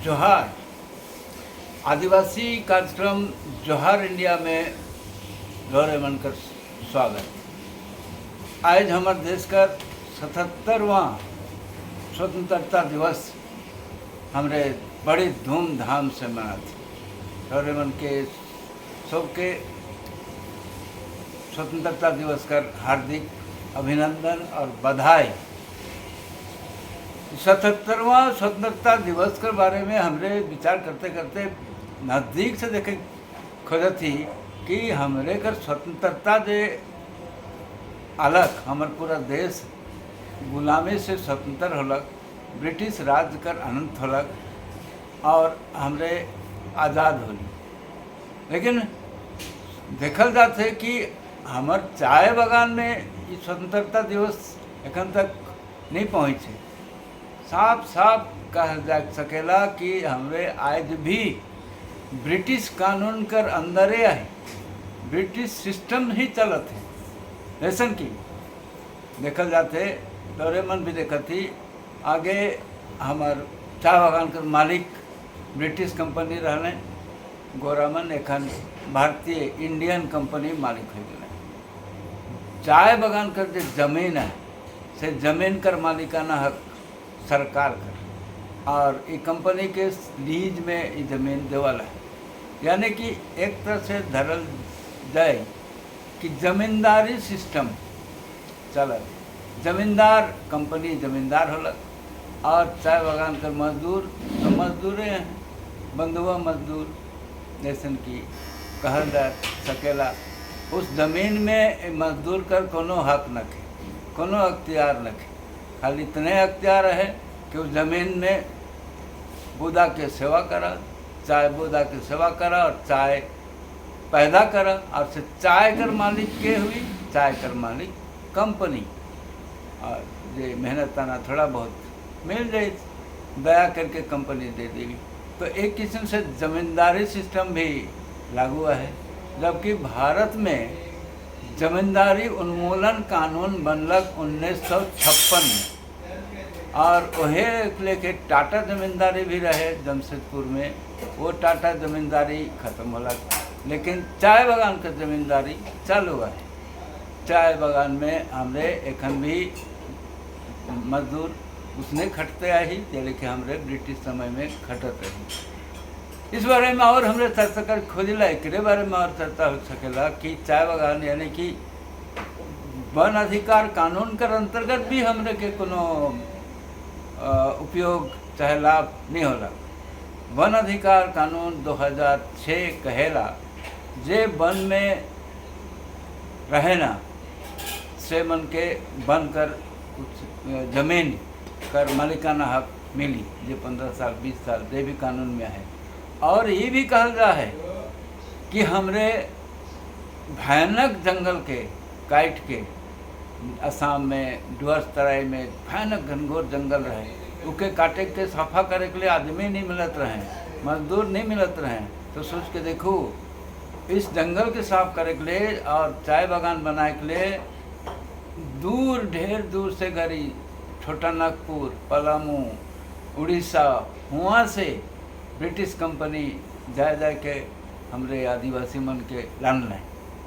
जोहार आदिवासी कार्यक्रम जोहार इंडिया में गौरव मनकर स्वागत। आज हमारे देश का 77वां स्वतंत्रता दिवस हमरे बड़ी धूमधाम से मना थी। गौरव मन के सबके स्वतंत्रता दिवस का हार्दिक अभिनंदन और बधाई। 77वां स्वतंत्रता दिवस के बारे में हमरे विचार करते करते नज़दीक से देखे खोजत थी कि हमरे कर स्वतंत्रता जे अलग हमार पूरा देश गुलामी से स्वतंत्र होलक, ब्रिटिश राज कर अनंत होलक और हमरे आज़ाद होली। लेकिन देखल जाते कि हमार चाय बागान में ये स्वतंत्रता दिवस एखन तक नहीं पहुँचे। साफ साफ कहा जा सकेला कि हमरे आज भी ब्रिटिश कानून कर अंदरे है, ब्रिटिश सिस्टम ही चलत है। जैसन कि देखल जाते डोरेमन भी देखा थी आगे हमार चाय बागान कर मालिक ब्रिटिश कंपनी रहने, गोरामन एखन भारतीय इंडियन कंपनी मालिक हो गए। चाय बागान कर जो जमीन है से जमीन कर मालिकाना हक सरकार कर और ये कंपनी के लीज में ये जमीन देवल है। यानी कि एक तरह से धरल जाए कि जमींदारी सिस्टम चलत, जमींदार कंपनी जमींदार होलक और चाय बागान कर मजदूर तो मजदूरे हैं, बंधुआ मजदूर जैसन कि कहल जा सकेला। उस जमीन में मजदूर कर कोनो हक न खे, कोनो अख्तियार न खे, खाली इतने अख्तियार है कि उस ज़मीन में बुदा के सेवा करा, चाय बुदा के सेवा करा और चाय पैदा करा। और से चाय कर मालिक के हुई, चाय कर मालिक कंपनी। और ये मेहनत आना थोड़ा बहुत मिल जाए दया करके कंपनी दे देगी। तो एक किस्म से जमींदारी सिस्टम भी लागू है। जबकि भारत में जमींदारी उन्मूलन कानून बनलक 1956 में और वहे लेके टाटा जमींदारी भी रहे जमशेदपुर में, वो टाटा जमींदारी ख़त्म होला। लेकिन चाय बागान का जमींदारी चालू है। चाय बागान में हमरे एखन भी मजदूर उसने खटते आई जैसे कि हमरे ब्रिटिश समय में खटत रही। इस बारे में और हमरे चर्चा कर खोजिला, एक बारे में और चर्चा हो सकेला कि चाय बागान यानी कि वन अधिकार कानून के अंतर्गत भी हमरे के कोनो उपयोग चाहे लाभ नहीं होला। वन अधिकार कानून 2006 कहेला जे वन में रहे ना से मन के वन कर कुछ जमीन कर मालिकाना हक मिली, जे 15 साल 20 साल जे भी कानून में है। और ये भी कहल जा है कि हमरे भयानक जंगल के काट के असम में डुअर्स तराई में भयानक घनघोर जंगल रहे, उके काटे के सफा करे के लिए आदमी नहीं मिलत रहे, मजदूर नहीं मिलत रहे। तो सोच के देखो इस जंगल के साफ करे के लिए और चाय बागान बनाए के लिए दूर ढेर दूर से गरी छोटा नागपुर, पलामू, उड़ीसा वहाँ से ब्रिटिश कंपनी जा के हमरे आदिवासी मन के लान लें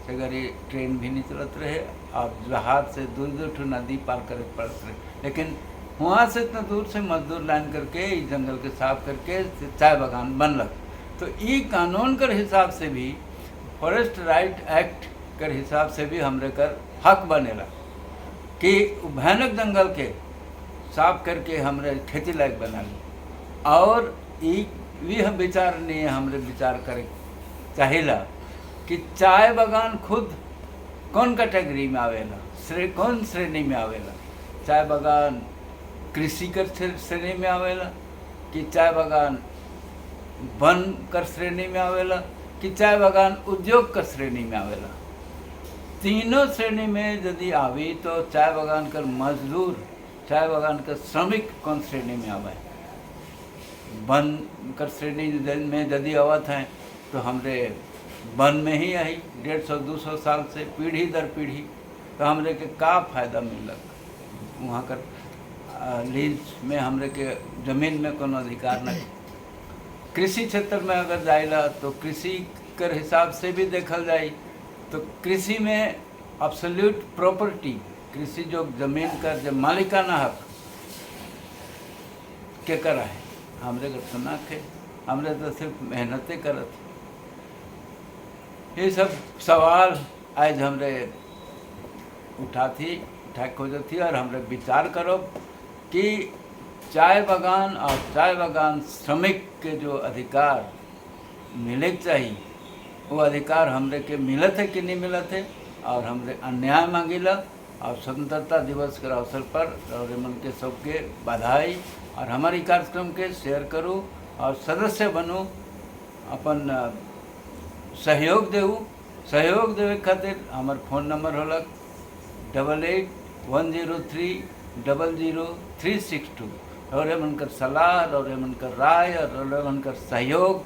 से गरी ट्रेन भी नहीं चलत रहे और जहाज से दूर दूर ठो नदी पार करे पड़त रहे। लेकिन वहाँ से इतना दूर से मजदूर लाइन करके इस जंगल के साफ करके चाय बागान बनलक। तो ये कानून कर हिसाब से भी, फॉरेस्ट राइट एक्ट कर हिसाब से भी हमरे कर हक बनेला कि भयानक जंगल के साफ करके हमरे खेती लायक बना ली। और ये भी हम विचार नहीं है, हमरे विचार करे चाहिला कि चाय बागान खुद कौन कैटेगरी में आवेला, कौन श्रेणी में आवेला। चाय बागान कृषि कर श्रेणी में आवेला कि चाय बागान वन कर श्रेणी में आवेला कि चाय बागान उद्योग कर श्रेणी में आवेला। तीनों श्रेणी में यदि आवी तो चाय बागान कर मजदूर, चाय बागान का श्रमिक कौन श्रेणी में आवे। वन कर श्रेणी में यदि आवत हैं तो हमरे वन में ही आई 150-200 साल से पीढ़ी दर पीढ़ी, तो हमरे के का फायदा मिलक। वहाँ कर लीज में हमरे के ज़मीन में कोनो अधिकार नहीं। कृषि क्षेत्र में अगर जाइला तो कृषि कर हिसाब से भी देखल जाए तो कृषि में अब्सोल्यूट प्रॉपर्टी, कृषि जो जमीन का जो मालिकाना हक के करा है, हमरे घर तो ना थे, हमरे तो सिर्फ मेहनतें करत। ये सब सवाल आज हमरे उठा खोजत थी और हमरे विचार करो कि चाय बागान और चाय बागान श्रमिक के जो अधिकार मिले के चाहिए वो अधिकार हमरे के मिलत है कि नहीं मिलत है, और हमरे अन्याय मांगिला। और स्वतंत्रता दिवस के अवसर पर और मन के सबके बधाई और हमारी कार्यक्रम के शेयर करूँ और सदस्य बनूँ, अपन सहयोग देऊ। सहयोग देवे खातिर हमार फ़ोन नंबर होलक 8810300362। और मनकर सलाह और मनकर राय और मनकर सहयोग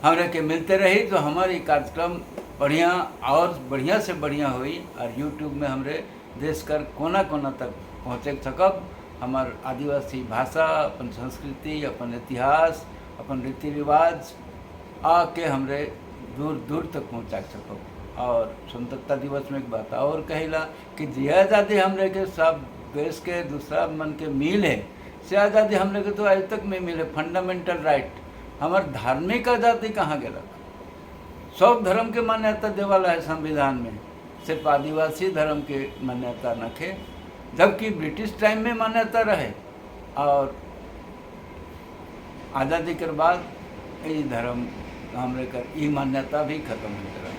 हमरे के मिलते रही तो हमारी कार्यक्रम बढ़िया और बढ़िया से बढ़िया हुई और यूट्यूब में हमरे देश कर कोना कोना तक पहुँचे सकब। हमार आदिवासी भाषा, अपन संस्कृति, अपन इतिहास, अपन रीति रिवाज आके हमरे दूर दूर तक पहुँचा सकब। और स्वतंत्रता दिवस में एक बात और कहिला कि जी आज़ादी हमरे के सब देश के दूसरा मन के मिल है, से आज़ादी हमरे के तो आज तक में मिले। फंडामेंटल राइट हमार धार्मिक आज़ादी कहाँ गलत? सब धर्म के मान्यता देवाला है संविधान में, सिर्फ आदिवासी धर्म के मान्यता नखे, जबकि ब्रिटिश टाइम में मान्यता रहे और आज़ादी के बाद ये धर्म हमरे कर ई मान्यता भी खत्म हो गया।